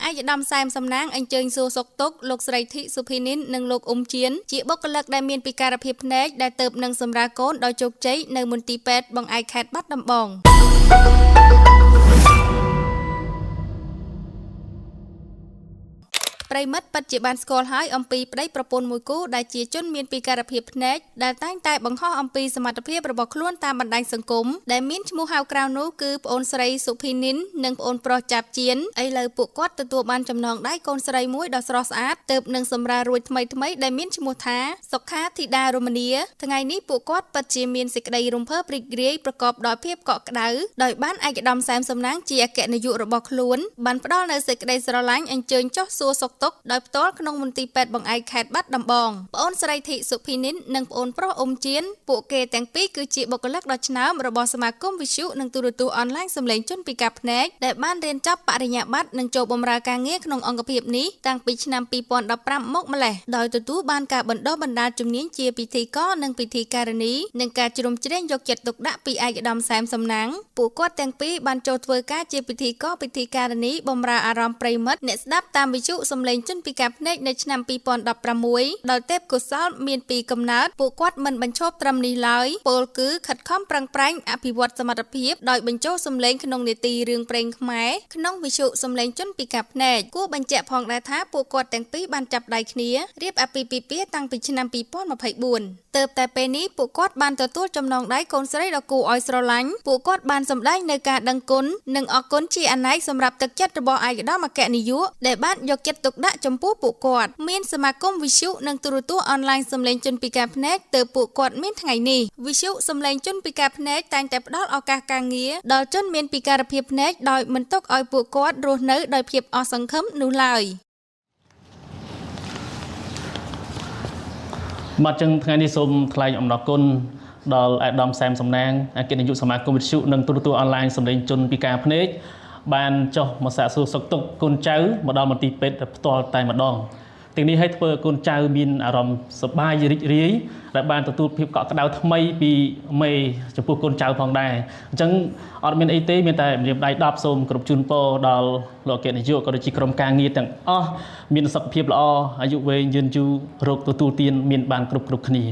ឯកឧត្តមសែមសំណាងអញ្ជើញសួរសុខទុក្ខលោកស្រីធីសុភីនីននិងលោកអ៊ុំជៀនជាបុគ្គលិកដែលមានពិការភាពភ្នែកដែលទើបនឹងសម្រាលកូនដោយជោគជ័យនៅមន្ទីរពេទ្យបង្អែកខេត្តបាត់ដំបងប្រិមិត្តពិតជាបានស្គាល់ហើយអំពីប្តីប្រពន្ធមួយគូដែលជាជនមានពិការភាពភ្នែកដែលតែងតែបង្ហោះអំពីសមត្ថភាពរបស់ខ្លួនតាមបណ្ដាញសង្គមដែលមានឈ្មោះហៅក្រៅនោះគឺប្អូនស្រីសុភីនីននិងប្អូនប្រុសចាប់ជៀនឥឡូវពួកគាត់ទទួលបានចំណងដៃកូនស្រីមួយដ៏ស្រស់ស្អាតទើបនឹងសម្រាលរួចថ្មីដែលមានឈ្មោះថាសុខាធីតារមនីថ្ងៃនេះពួកគាត់ពិតជាមានសេចក្តីរំភើបរីករាយប្រកបដោយភាពកក់ក្ដៅដោយបានឯកឧត្តមសែមសំណាងជាអគ្គនាយករបស់ខ្លួនបានផ្ដល់នូវសេចក្តីស្រឡាញ់អញ្ជើញចុះសួរសុខទុក្ខដោយផ្ទាល់ក្នុងមន្ទីរពេទ្យបង្អែកខេត្តបាត់ដំបងប្អូនស្រីធីសុភីនីននិងប្អូនប្រុសអ៊ុំជៀនពួកគេទាំងពីរគឺជាបុគ្គលិកដ៏ឆ្នើមរបស់សមាគមវិទ្យុនិងទូរទស្សន៍អនឡាញសម្លេងជនពិការភ្នែកដែលបានរៀនចប់បរិញ្ញាបត្រនិងចូលបម្រើការងារក្នុងអង្គភាពនេះតាំងពីឆ្នាំ2015មកម្លេះដោយទទួលបានការបណ្ដុះបណ្ដាលជំនាញជាពិធីករនិងពិធីការិនីនិងការជ្រោមជ្រែងយកចិត្តទុកដាក់ពីឯកឧត្តមសែមសំណាងពួកគាត់ទាំងពីរបានចូលធ្វើការជាពិធីករពិធីការិនីបម្រើអារម្មណ៍ប្រិមិត្តអ្នកស្ដាប់តាមវិទ្យុសម្លេងជនពិការភ្នែកនៅឆ្នាំ2016ដោយទេពកោសល្យមានពីកំណើតពួកគាត់មិនបញ្ឈប់ត្រឹមនេះឡើយពលគឺខិតខំប្រឹងប្រែងអភិវឌ្ឍសមត្ថភាពដោយបញ្ចូលសម្លេងក្នុងនេតិរឿងព្រេងខ្មែរក្នុងវិទ្យុសម្លេងជនពិការភ្នែកគួរបញ្ជាក់ផងដែរថាពួកគាត់ទាំងពីរបានចាប់ដៃគ្នារៀបអាពាហ៍ពិពាហ៍តាំងពីឆ្នាំ2024ទើបតែពេលនេះពួកគាត់បានទទួលចំណងដៃកូនស្រីដ៏គួរឲ្យស្រឡាញ់ពួកគាត់បានសម្ដែងនៅការដឹងគុណនិងអរគុណជាអនេកសម្រាប់ទឹកចិត្តរបស់ឯកឧត្តមអគ្គនាយកដែលបានយកចិត្តទុកដាក់ចំពោះពួកគាត់មានសមាគមវិទ្យុនិងទូរទស្សន៍អនឡាញសម្លេងជនពិការភ្នែកទើបពួកគាត់មានថ្ងៃនេះវិទ្យុសម្លេងជនពិការភ្នែកតែងតែផ្ដល់ឱកាសការងារដល់ជនមានពិការភាពភ្នែកដោយមិនទុកឲ្យពួកគាត់រស់នៅដោយភាពអស់សង្ឃឹមនោះឡើយបាទចឹងថ្ងៃនេះសូមថ្លែងអំណរគុណដល់អាដាមសែមសំណាងអគ្គនាយកសមាគមវិទ្យុនិងទូរទស្សន៍អនឡាញសម្លេងជនពិការភ្នែកបានចុះមកសាកសួរសុខទុក្ខកូនចៅមកដល់មន្ទីរពេទ្យផ្ទាល់តែម្ដងទាំងនេះឲ្យធ្វើឲ្យកូនចៅមានអារម្មណ៍សប្បាយរីករាយដែលបានទទួលភាពកក់ក្ដៅថ្មីពីមេចំពោះកូនចៅផងដែរអញ្ចឹងអត់មានអីទេមានតែម្រាមដៃ10សូមគ្រប់ជូនពរដល់លោកអគ្គនាយកក៏ដូចជាក្រុមការងារទាំងអស់មានសុខភាពល្អអាយុវែងយឺនយូររោគទទួលទានមានបានគ្រប់គ្នា